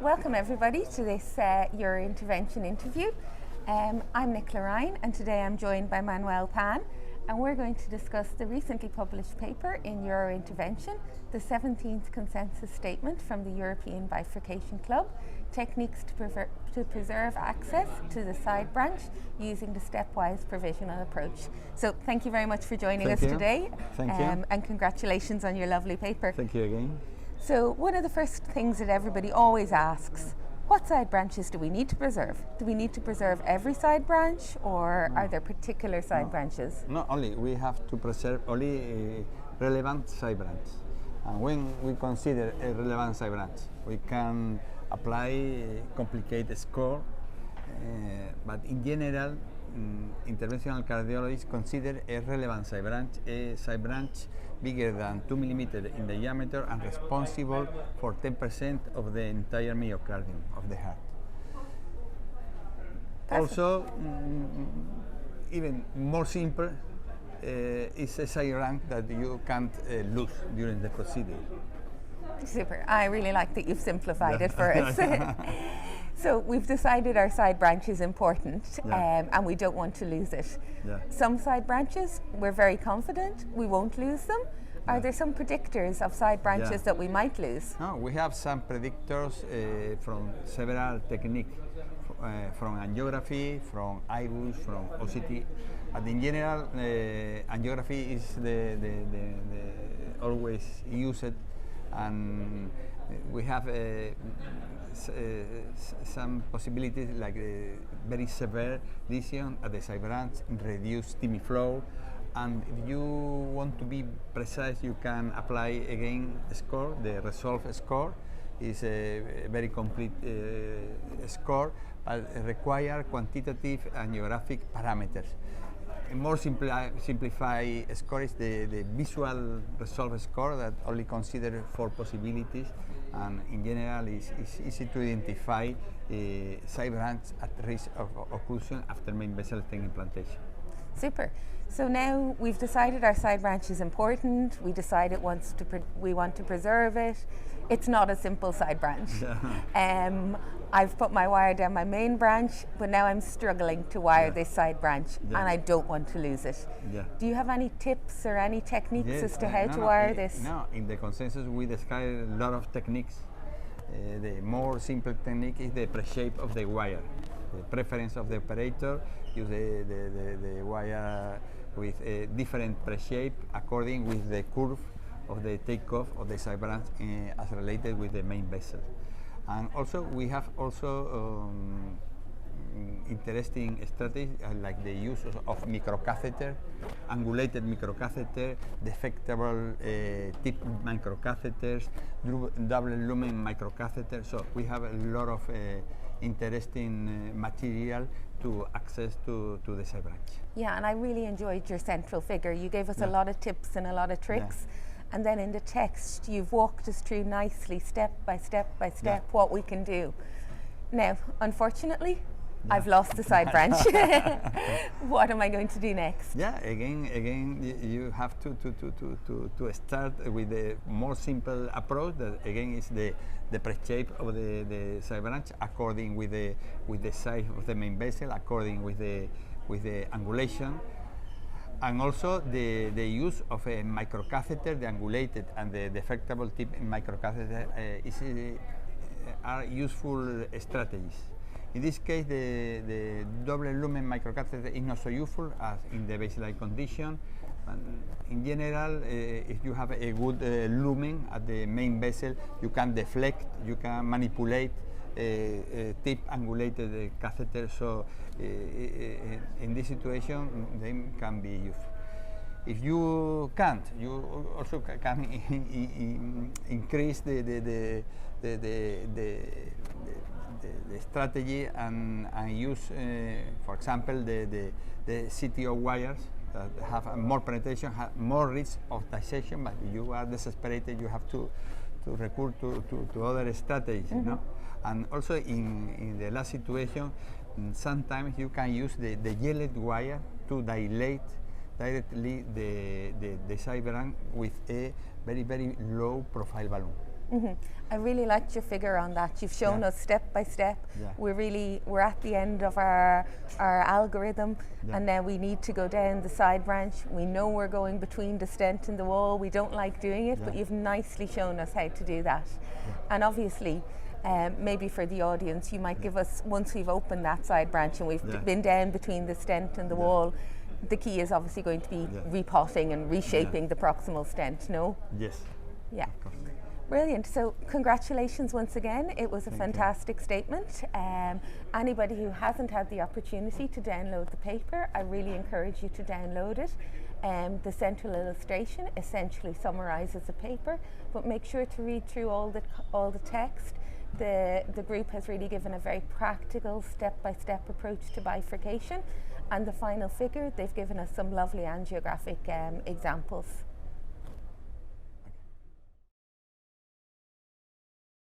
Welcome everybody to this Your Intervention interview. I'm Nicola and today I'm joined by Manuel and we're going to discuss the recently published paper in Your Intervention, the 17th Consensus Statement from the European Bifurcation Club, Techniques to Preserve Access to the Side Branch using the stepwise provisional approach. So thank you very much for joining us today. Thank you. And congratulations on your lovely paper. Thank you again. So one of the first things that everybody always asks, what side branches do we need to preserve? Do we need to preserve every side branch, or are there particular side branches? Not only, we have to preserve only relevant side branch. And when we consider a relevant side branch, we can apply a complicated score, but in general, interventional cardiologists consider a relevant side branch bigger than 2 millimeters in diameter and responsible for 10% of the entire myocardium of the heart. Also, even more simple, is a side branch that you can't lose during the procedure. Super. I really like that you've simplified it for us. So we've decided our side branch is important, and we don't want to lose it. Some side branches, we're very confident we won't lose them. Are there some predictors of side branches that we might lose? No, we have some predictors from several techniques, from angiography, from IBUS, from OCT. But in general, angiography is the always used, and we have some possibilities like very severe lesion at the side branch, reduced TIMI flow, and if you want to be precise, you can apply again a score. The resolve score is a very complete score, but require quantitative angiographic parameters. A more simplified score is the visual resolve score that only considers 4 possibilities, and in general is easy to identify side branch at risk of occlusion after main vessel stent implantation. Super. So now we've decided our side branch is important. We decided we want to preserve it. It's not a simple side branch. I've put my wire down my main branch, but now I'm struggling to wire this side branch, and I don't want to lose it. Do you have any tips or any techniques as to how to wire this? No, in the consensus we describe a lot of techniques. The more simple technique is the pre-shape of the wire. The preference of the operator use the wire with a different pre-shape according with the curve of the takeoff of the side branch as related with the main vessel. And also we have interesting strategies like the use of microcatheter, angulated microcatheter, defectable tip microcatheters, double lumen microcatheters. So we have a lot of interesting material to access to the side branch. Yeah, and I really enjoyed your central figure. You gave us a lot of tips and a lot of tricks. And then in the text, you've walked us through nicely, step by step by step, what we can do. Now, unfortunately, I've lost the side branch. What am I going to do next? Again, you have to start with the more simple approach. That again is the pre-shape of the side branch according with the size of the main vessel, according with the angulation. And also the use of a microcatheter, the angulated and the defectable tip microcatheter are useful strategies. In this case, the double lumen microcatheter is not so useful as in the baseline condition. And in general, if you have a good lumen at the main vessel, you can deflect, you can manipulate tip angulated catheter, so in this situation they can be useful. If you can't, you also can increase the strategy and use, for example, the CTO wires that have more penetration, have more risk of dissection, but if you are desperate, you have to recur to other strategies, you know? And also in the last situation, sometimes you can use the yellow wire to dilate directly the side branch with a very, very low profile balloon. I really liked your figure on that. You've shown us step by step. Yeah. We're at the end of our algorithm, and now we need to go down the side branch. We know we're going between the stent and the wall. We don't like doing it, but you've nicely shown us how to do that. And obviously, maybe for the audience, you might give us, once we've opened that side branch and we've been down between the stent and the wall, the key is obviously going to be repotting and reshaping the proximal stent, no? Yes. Yeah. Brilliant. So congratulations once again. It was a fantastic statement. Anybody who hasn't had the opportunity to download the paper, I really encourage you to download it. The central illustration essentially summarizes the paper, but make sure to read through all the text. The group has really given a very practical step-by-step approach to bifurcation, and the final figure, they've given us some lovely angiographic examples.